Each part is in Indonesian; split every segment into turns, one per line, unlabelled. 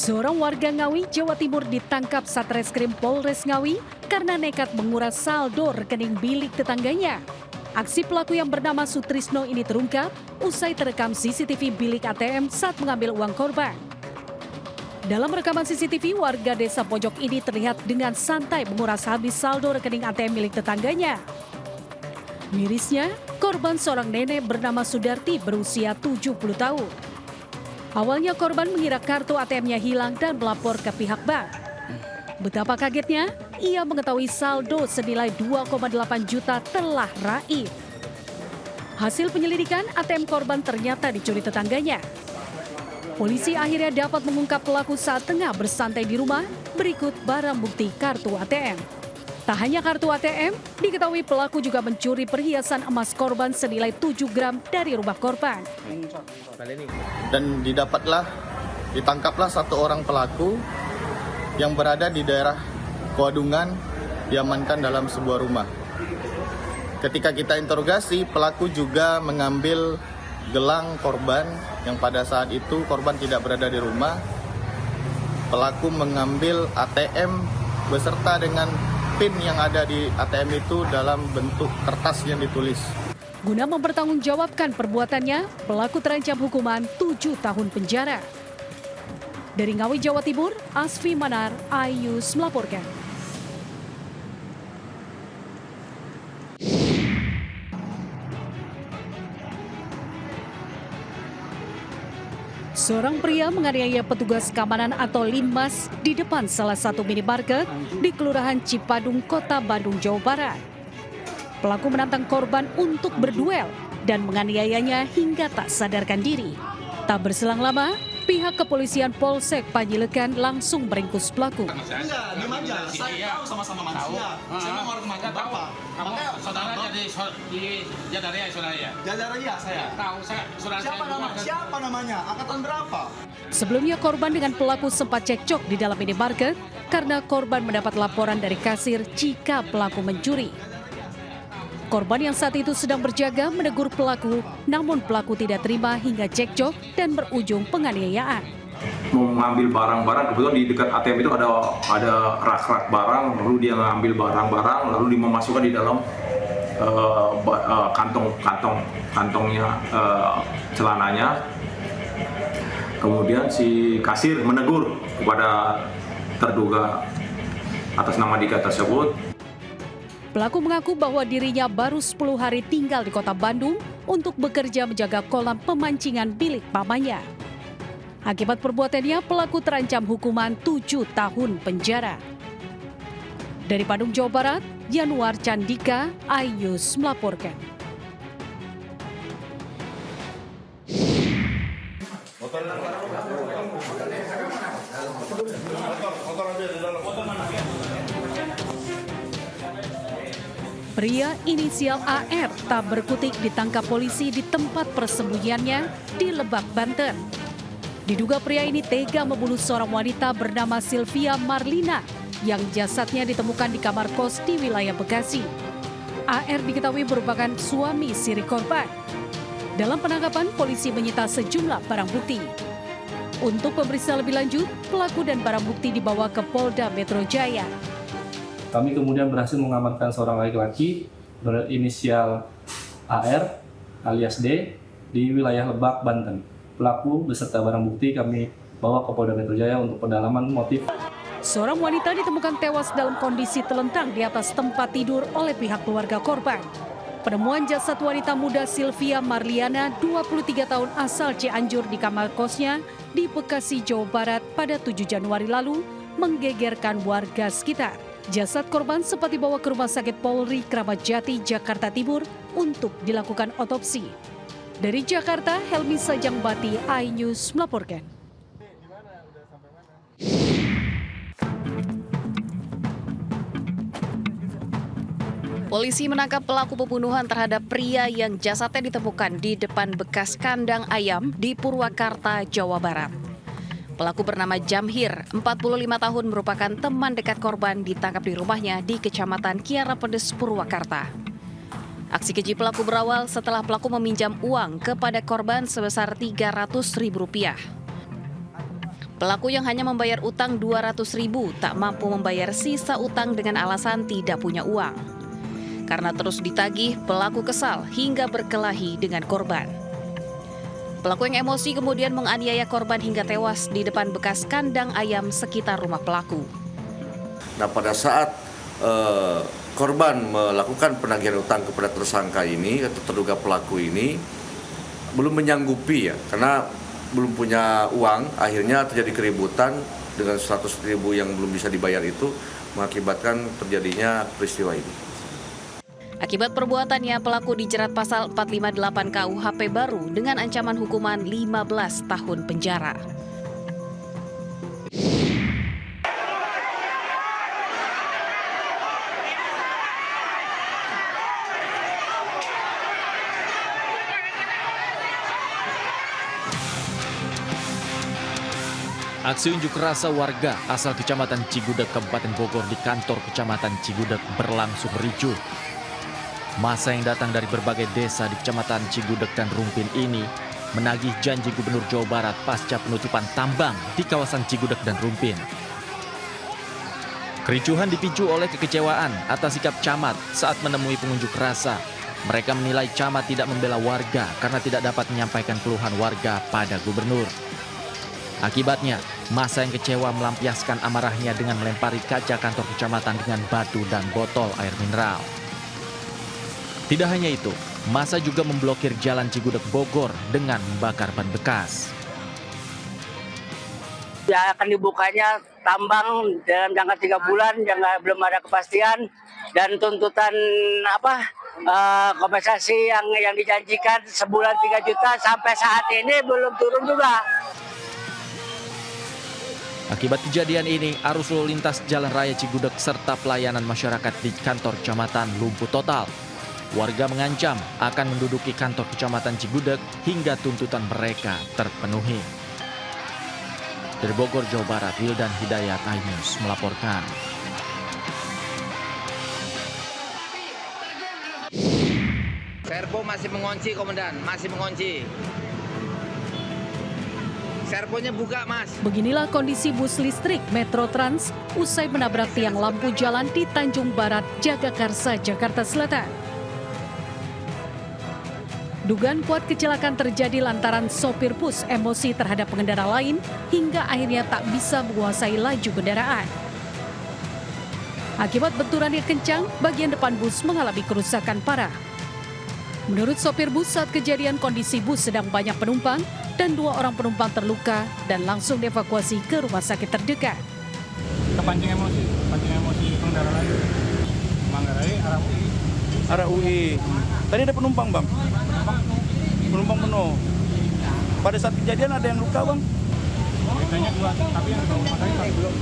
Seorang warga Ngawi, Jawa Timur ditangkap Satreskrim Polres Ngawi karena nekat menguras saldo rekening bilik tetangganya. Aksi pelaku yang bernama Sutrisno ini terungkap usai terekam CCTV bilik ATM saat mengambil uang korban. Dalam rekaman CCTV, warga desa pojok ini terlihat dengan santai menguras habis saldo rekening ATM milik tetangganya. Mirisnya, korban seorang nenek bernama Sudarti berusia 70 tahun. Awalnya korban mengira kartu ATM-nya hilang dan melapor ke pihak bank. Betapa kagetnya, ia mengetahui saldo senilai 2,8 juta telah raib. Hasil penyelidikan, ATM korban ternyata dicuri tetangganya. Polisi akhirnya dapat mengungkap pelaku saat tengah bersantai di rumah, berikut barang bukti kartu ATM. Tak hanya kartu ATM, diketahui pelaku juga mencuri perhiasan emas korban senilai 7 gram dari rumah korban.
Dan ditangkaplah satu orang pelaku yang berada di daerah Kewadungan, diamankan dalam sebuah rumah. Ketika kita interogasi, pelaku juga mengambil gelang korban yang pada saat itu korban tidak berada di rumah. Pelaku mengambil ATM beserta dengan PIN yang ada di ATM itu dalam bentuk kertas yang ditulis.
Guna mempertanggungjawabkan perbuatannya, pelaku terancam hukuman 7 tahun penjara. Dari Ngawi, Jawa Timur, Asfi Manar, iNews melaporkan. Seorang pria menganiaya petugas keamanan atau Linmas di depan salah satu minimarket di Kelurahan Cipadung, Kota Bandung, Jawa Barat. Pelaku menantang korban untuk berduel dan menganiayanya hingga tak sadarkan diri. Tak berselang lama, pihak kepolisian Polsek Panjilekan langsung meringkus pelaku.
Enggak, gimana aja? Saya tahu sama-sama manusia. Saya mau orang kemana berapa?
Kamu saudara di Jadaria, saudara ya?
Jadaria saya.
Tahu saya, saudara saya.
Siapa namanya? Angkatan berapa?
Sebelumnya korban dengan pelaku sempat cekcok di dalam minimarket karena korban mendapat laporan dari kasir jika pelaku mencuri. Korban yang saat itu sedang berjaga menegur pelaku, namun pelaku tidak terima hingga cekcok dan berujung penganiayaan.
Mau mengambil barang-barang, kebetulan di dekat ATM itu ada rak-rak barang, lalu dia mengambil barang-barang, lalu dia memasukkan di dalam kantongnya celananya. Kemudian si kasir menegur kepada terduga atas nama Dika tersebut.
Pelaku mengaku bahwa dirinya baru 10 hari tinggal di kota Bandung untuk bekerja menjaga kolam pemancingan milik pamannya. Akibat perbuatannya, pelaku terancam hukuman 7 tahun penjara. Dari Bandung, Jawa Barat, Yanuar Candika, iNews melaporkan. Pria inisial AR tak berkutik ditangkap polisi di tempat persembunyiannya di Lebak, Banten. Diduga pria ini tega membunuh seorang wanita bernama Sylvia Marlina yang jasadnya ditemukan di kamar kos di wilayah Bekasi. AR diketahui merupakan suami siri korban. Dalam penangkapan, polisi menyita sejumlah barang bukti. Untuk pemeriksaan lebih lanjut, pelaku dan barang bukti dibawa ke Polda Metro Jaya.
Kami kemudian berhasil mengamankan seorang laki-laki berinisial AR alias D di wilayah Lebak, Banten. Pelaku beserta barang bukti kami bawa ke Polda Metro Jaya untuk pendalaman motif.
Seorang wanita ditemukan tewas dalam kondisi telentang di atas tempat tidur oleh pihak keluarga korban. Penemuan jasad wanita muda Sylvia Marliana, 23 tahun asal Cianjur di kamar kosnya di Bekasi, Jawa Barat pada 7 Januari lalu menggegerkan warga sekitar. Jasad korban sempat dibawa ke Rumah Sakit Polri Kramat Jati, Jakarta Timur untuk dilakukan otopsi. Dari Jakarta, Helmi Sajangbati, iNews melaporkan. Polisi menangkap pelaku pembunuhan terhadap pria yang jasadnya ditemukan di depan bekas kandang ayam di Purwakarta, Jawa Barat. Pelaku bernama Jamhir, 45 tahun, merupakan teman dekat korban, ditangkap di rumahnya di Kecamatan Kiara Pedes, Purwakarta. Aksi keji pelaku berawal setelah pelaku meminjam uang kepada korban sebesar Rp300.000.
Pelaku yang hanya membayar utang 200.000 tak mampu membayar sisa utang dengan alasan tidak punya uang. Karena terus ditagih, pelaku kesal hingga berkelahi dengan korban. Pelaku yang emosi kemudian menganiaya korban hingga tewas di depan bekas kandang ayam sekitar rumah pelaku.
Nah, pada saat korban melakukan penagihan utang kepada tersangka ini atau terduga pelaku ini belum menyanggupi ya, karena belum punya uang, akhirnya terjadi keributan dengan 100.000 yang belum bisa dibayar itu mengakibatkan terjadinya peristiwa ini.
Akibat perbuatannya, pelaku dijerat pasal 458 KUHP baru dengan ancaman hukuman 15 tahun penjara.
Aksi unjuk rasa warga asal Kecamatan Cigudeg, Kabupaten Bogor di kantor Kecamatan Cigudeg berlangsung ricuh. Massa yang datang dari berbagai desa di Kecamatan Cigudeg dan Rumpin ini menagih janji Gubernur Jawa Barat pasca penutupan tambang di kawasan Cigudeg dan Rumpin. Kericuhan dipicu oleh kekecewaan atas sikap camat saat menemui pengunjuk rasa. Mereka menilai camat tidak membela warga karena tidak dapat menyampaikan keluhan warga pada gubernur. Akibatnya, massa yang kecewa melampiaskan amarahnya dengan melempari kaca kantor kecamatan dengan batu dan botol air mineral. Tidak hanya itu, massa juga memblokir jalan Cigudeg Bogor dengan membakar ban bekas.
Ya, akan dibukanya tambang dalam jangka 3 bulan, belum ada kepastian, dan tuntutan kompensasi yang dijanjikan sebulan 3 juta sampai saat ini belum turun juga.
Akibat kejadian ini, arus lalu lintas Jalan Raya Cigudeg serta pelayanan masyarakat di kantor kecamatan lumpuh total. Warga mengancam akan menduduki kantor kecamatan Cigudeg hingga tuntutan mereka terpenuhi. Dari Bogor, Jawa Barat, Wildan Hidayat, iNews melaporkan.
Servo masih mengunci, Komandan, masih mengunci. Servonya buka, Mas.
Beginilah kondisi bus listrik Metro Trans usai menabrak tiang lampu jalan di Tanjung Barat, Jagakarsa, Jakarta Selatan. Dugaan kuat kecelakaan terjadi lantaran sopir bus emosi terhadap pengendara lain hingga akhirnya tak bisa menguasai laju kendaraan. Akibat benturan yang kencang, bagian depan bus mengalami kerusakan parah. Menurut sopir bus, saat kejadian kondisi bus sedang banyak penumpang dan 2 orang penumpang terluka dan langsung dievakuasi ke rumah sakit terdekat.
Kepancing emosi pengendara lain. Manggarai arah UI. Arah UI. Tadi ada penumpang, Bang. Penumpang penuh. Pada saat kejadian ada yang luka, Bang? Biasanya 2, tapi yang dibawa rumah sakit belum.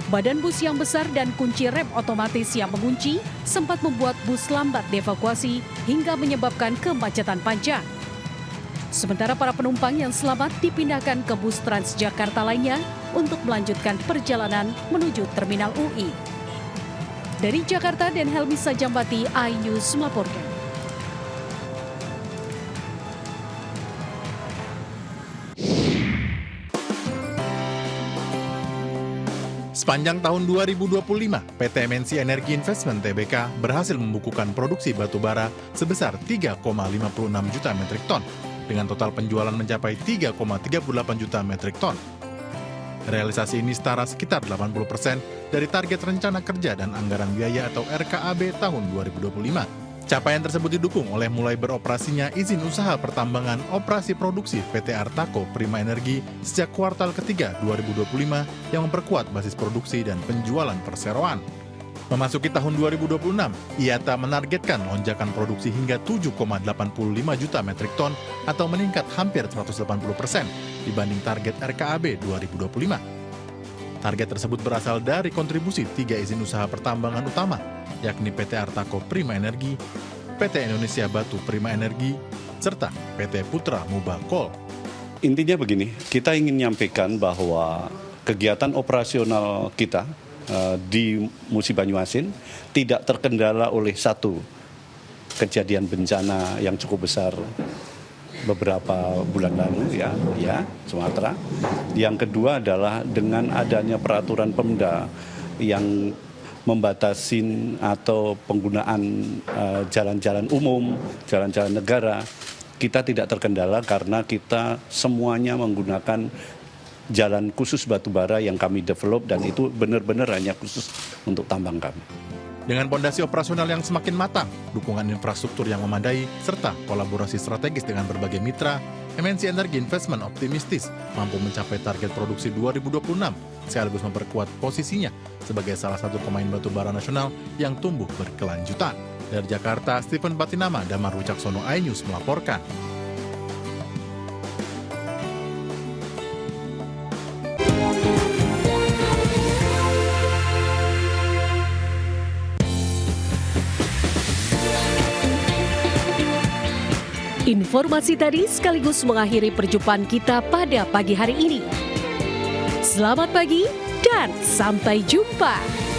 Badan bus yang besar dan kunci rem otomatis yang mengunci sempat membuat bus lambat dievakuasi hingga menyebabkan kemacetan panjang. Sementara para penumpang yang selamat dipindahkan ke bus Transjakarta lainnya untuk melanjutkan perjalanan menuju Terminal UI. Dari Jakarta, Den Helmi Sajambati, iNews melaporkan.
Sepanjang tahun 2025, PT MNC Energy Investment Tbk berhasil membukukan produksi batu bara sebesar 3,56 juta metrik ton, dengan total penjualan mencapai 3,38 juta metrik ton. Realisasi ini setara sekitar 80% dari target rencana kerja dan anggaran biaya atau RKAB tahun 2025. Capaian tersebut didukung oleh mulai beroperasinya izin usaha pertambangan operasi produksi PT Artako Prima Energi sejak kuartal ketiga 2025 yang memperkuat basis produksi dan penjualan perseroan. Memasuki tahun 2026, IATA menargetkan lonjakan produksi hingga 7,85 juta metrik ton atau meningkat hampir 180% dibanding target RKAB 2025. Target tersebut berasal dari kontribusi 3 izin usaha pertambangan utama, yakni PT Artako Prima Energi, PT Indonesia Batu Prima Energi, serta PT Putra Muba Coal.
Intinya begini, kita ingin menyampaikan bahwa kegiatan operasional kita di Musi Banyuasin tidak terkendala oleh satu kejadian bencana yang cukup besar beberapa bulan lalu ya Sumatera. Yang kedua adalah dengan adanya peraturan Pemda yang membatasin atau penggunaan jalan-jalan umum, jalan-jalan negara, kita tidak terkendala karena kita semuanya menggunakan jalan khusus batubara yang kami develop dan itu benar-benar hanya khusus untuk tambang kami.
Dengan pondasi operasional yang semakin matang, dukungan infrastruktur yang memadai, serta kolaborasi strategis dengan berbagai mitra, MNC Energy Investment optimistis mampu mencapai target produksi 2026, sekaligus memperkuat posisinya sebagai salah satu pemain batubara nasional yang tumbuh berkelanjutan. Dari Jakarta, Stephen Patinama, Damar Wicaksono, iNews melaporkan.
Informasi tadi sekaligus mengakhiri perjumpaan kita pada pagi hari ini. Selamat pagi dan sampai jumpa.